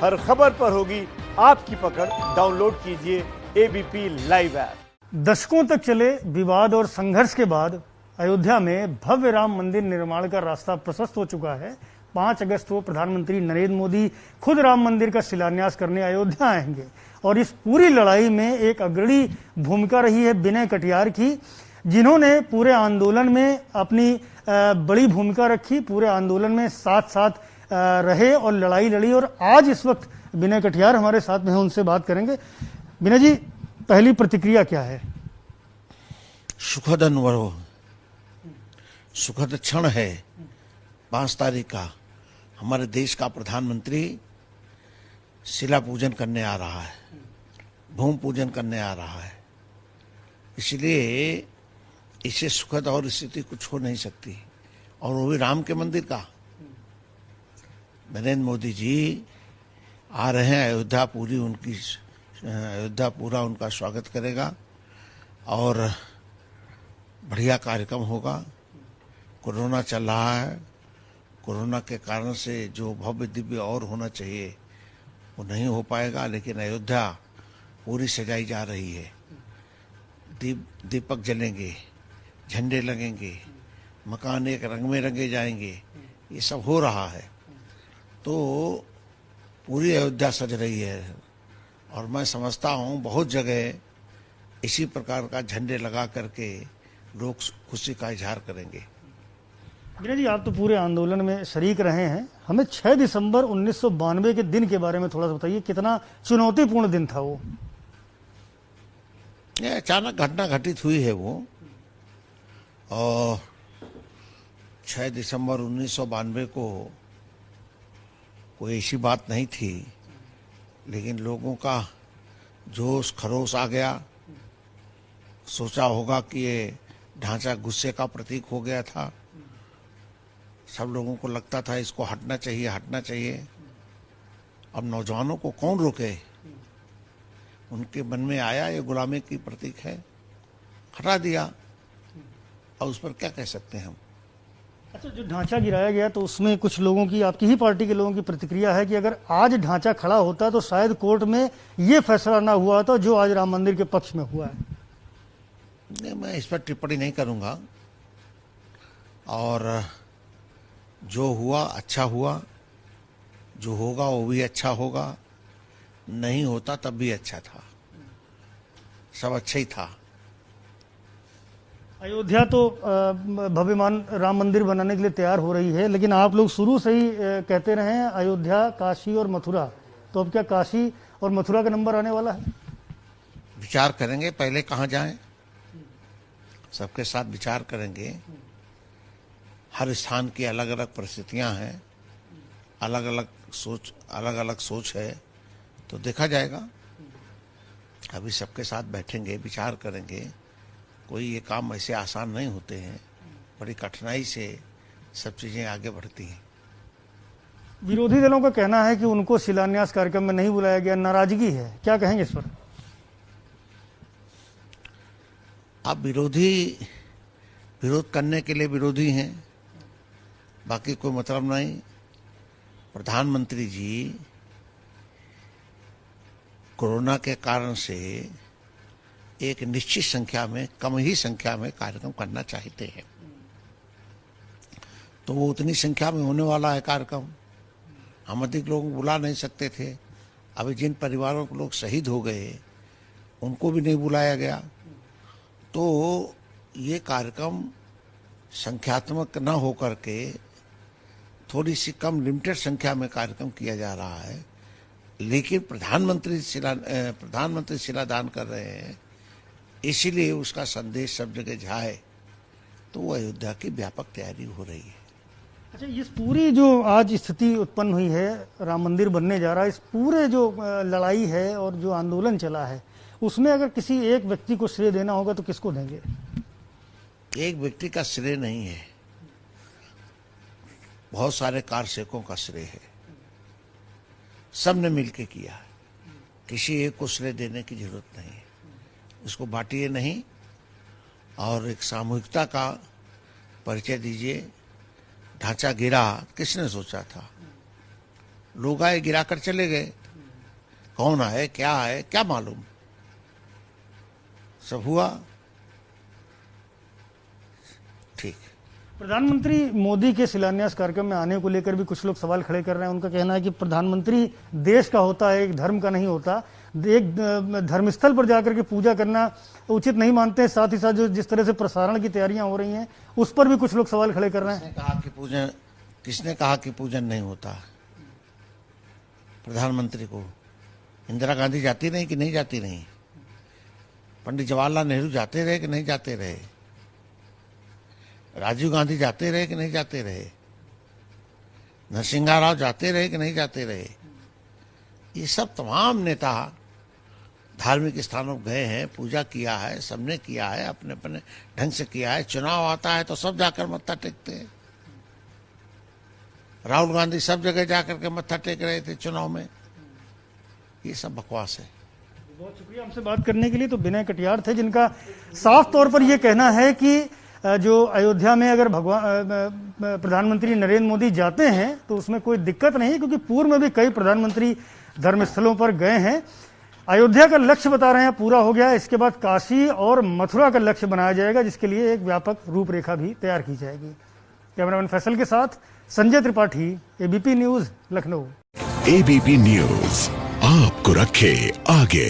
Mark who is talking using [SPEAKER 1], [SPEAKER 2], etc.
[SPEAKER 1] हर खबर पर होगी आपकी पकड़। डाउनलोड कीजिए एबीपी लाइव ऐप।
[SPEAKER 2] दशकों तक चले विवाद और संघर्ष के बाद अयोध्या में भव्य राम मंदिर निर्माण का रास्ता प्रशस्त हो चुका है। 5 अगस्त को प्रधानमंत्री नरेंद्र मोदी खुद राम मंदिर का शिलान्यास करने अयोध्या आएंगे और इस पूरी लड़ाई में एक अग्रणी भूमिका रही है विनय कटियार की, जिन्होंने पूरे आंदोलन में अपनी बड़ी भूमिका रखी, पूरे आंदोलन में साथ साथ रहे और लड़ाई लड़ी। और आज इस वक्त विनय कटियार हमारे साथ में हैं, उनसे बात करेंगे। विनय जी, पहली प्रतिक्रिया क्या है?
[SPEAKER 3] सुखद अनुभव, सुखद क्षण है। 5 तारीख का हमारे देश का प्रधानमंत्री शिला पूजन करने आ रहा है, भूमि पूजन करने आ रहा है, इसलिए इससे सुखद और स्थिति कुछ हो नहीं सकती। और वो भी राम के मंदिर का। नरेंद्र मोदी जी आ रहे हैं, अयोध्या पूरा उनका स्वागत करेगा और बढ़िया कार्यक्रम होगा। कोरोना चल रहा है, कोरोना के कारण से जो भव्य दिव्य और होना चाहिए वो नहीं हो पाएगा, लेकिन अयोध्या पूरी सजाई जा रही है। दीपक जलेंगे, झंडे लगेंगे, मकान एक रंग में रंगे जाएंगे, ये सब हो रहा है। तो पूरी अयोध्या सज रही है और मैं समझता हूँ बहुत जगह इसी प्रकार का झंडे लगा करके लोग खुशी का इजहार करेंगे।
[SPEAKER 2] विनय जी, आप तो पूरे आंदोलन में शरीक रहे हैं, हमें 6 दिसंबर 1992 के दिन के बारे में थोड़ा सा बताइए। कितना चुनौतीपूर्ण दिन था वो?
[SPEAKER 3] ये अचानक घटना घटित हुई है वो, और 6 दिसंबर 1992 को कोई ऐसी बात नहीं थी, लेकिन लोगों का जोश खरोश आ गया। सोचा होगा कि ये ढांचा गुस्से का प्रतीक हो गया था। सब लोगों को लगता था इसको हटना चाहिए, हटना चाहिए। अब नौजवानों को कौन रोके? उनके मन में आया ये गुलामी की प्रतीक है, हटा दिया। और उस पर क्या कह सकते हैं हम?
[SPEAKER 2] अच्छा, जो ढांचा गिराया गया तो उसमें कुछ लोगों की, आपकी ही पार्टी के लोगों की प्रतिक्रिया है कि अगर आज ढांचा खड़ा होता तो शायद कोर्ट में ये फैसला ना हुआ था जो आज राम मंदिर के पक्ष में हुआ है।
[SPEAKER 3] नहीं, मैं इस पर टिप्पणी नहीं करूंगा। और जो हुआ अच्छा हुआ, जो होगा वो भी अच्छा होगा, नहीं होता तब भी अच्छा था, सब अच्छा ही था।
[SPEAKER 2] अयोध्या तो भव्यमान राम मंदिर बनाने के लिए तैयार हो रही है, लेकिन आप लोग शुरू से ही कहते रहे हैं अयोध्या, काशी और मथुरा। तो अब क्या काशी और मथुरा का नंबर आने वाला है?
[SPEAKER 3] विचार करेंगे पहले कहाँ जाएं, सबके साथ विचार करेंगे। हर स्थान की अलग अलग परिस्थितियां हैं, अलग अलग सोच है, तो देखा जाएगा। अभी सबके साथ बैठेंगे, विचार करेंगे। कोई ये काम ऐसे आसान नहीं होते हैं, बड़ी कठिनाई से सब चीजें आगे बढ़ती हैं।
[SPEAKER 2] विरोधी दलों का कहना है कि उनको शिलान्यास कार्यक्रम में नहीं बुलाया गया, नाराजगी है, क्या कहेंगे इस पर?
[SPEAKER 3] आप विरोध करने के लिए विरोधी हैं, बाकी कोई मतलब नहीं। प्रधानमंत्री जी कोरोना के कारण से एक निश्चित संख्या में, कम ही संख्या में कार्यक्रम करना चाहते हैं, तो वो उतनी संख्या में होने वाला है कार्यक्रम। हम अधिक लोग बुला नहीं सकते थे। अभी जिन परिवारों के लोग शहीद हो गए उनको भी नहीं बुलाया गया, तो ये कार्यक्रम संख्यात्मक न होकर के थोड़ी सी कम लिमिटेड संख्या में कार्यक्रम किया जा रहा है। लेकिन प्रधानमंत्री शिलादान कर रहे हैं, इसीलिए उसका संदेश सब जगह जाए, तो वो अयोध्या की व्यापक तैयारी हो रही है।
[SPEAKER 2] अच्छा, इस पूरी जो आज स्थिति उत्पन्न हुई है, राम मंदिर बनने जा रहा है, इस पूरे जो लड़ाई है और जो आंदोलन चला है, उसमें अगर किसी एक व्यक्ति को श्रेय देना होगा तो किसको देंगे?
[SPEAKER 3] एक व्यक्ति का श्रेय नहीं है, बहुत सारे कारसेवकों का श्रेय है। सबने मिलकर किया है, किसी एक को श्रेय देने की जरूरत नहीं है। उसको बांटिए नहीं और एक सामूहिकता का परिचय दीजिए। ढांचा गिरा किसने सोचा था? लोग आए गिराकर चले गए, कौन है क्या मालूम, सब हुआ ठीक।
[SPEAKER 2] प्रधानमंत्री मोदी के शिलान्यास कार्यक्रम में आने को लेकर भी कुछ लोग सवाल खड़े कर रहे हैं। उनका कहना है कि प्रधानमंत्री देश का होता है, एक धर्म का नहीं होता। एक धर्मस्थल पर जाकर के पूजा करना उचित नहीं मानते हैं। साथ ही साथ जो जिस तरह से प्रसारण की तैयारियां हो रही हैं उस पर भी कुछ लोग सवाल खड़े कर रहे हैं।
[SPEAKER 3] किसने कहा कि पूजन नहीं होता? प्रधानमंत्री को इंदिरा गांधी जाती नहीं कि नहीं जाती नहीं? पंडित जवाहरलाल नेहरू जाते रहे कि नहीं जाते रहे? राजीव गांधी जाते रहे कि नहीं जाते रहे? नरसिंह राव जाते रहे कि नहीं जाते रहे? ये सब तमाम नेता धार्मिक स्थानों पर गए हैं, पूजा किया है, सबने किया है, अपने अपने ढंग से किया है। चुनाव आता है तो सब जाकर मत्था टेकते हैं। राहुल गांधी सब जगह जाकर के मत्था टेक रहे थे चुनाव में। ये सब बकवास है।
[SPEAKER 2] बहुत शुक्रिया हमसे बात करने के लिए। तो विनय कटियार थे, जिनका साफ तौर पर यह कहना है कि जो अयोध्या में अगर प्रधानमंत्री नरेंद्र मोदी जाते हैं तो उसमें कोई दिक्कत नहीं, क्योंकि पूर्व में भी कई प्रधानमंत्री धर्मस्थलों पर गए हैं। अयोध्या का लक्ष्य बता रहे हैं पूरा हो गया है। इसके बाद काशी और मथुरा का लक्ष्य बनाया जाएगा, जिसके लिए एक व्यापक रूपरेखा भी तैयार की जाएगी। कैमरामैन फैसल के साथ Sanjay Tripathi, ABP news, Lucknow.
[SPEAKER 4] ABP news आपको रखे आगे।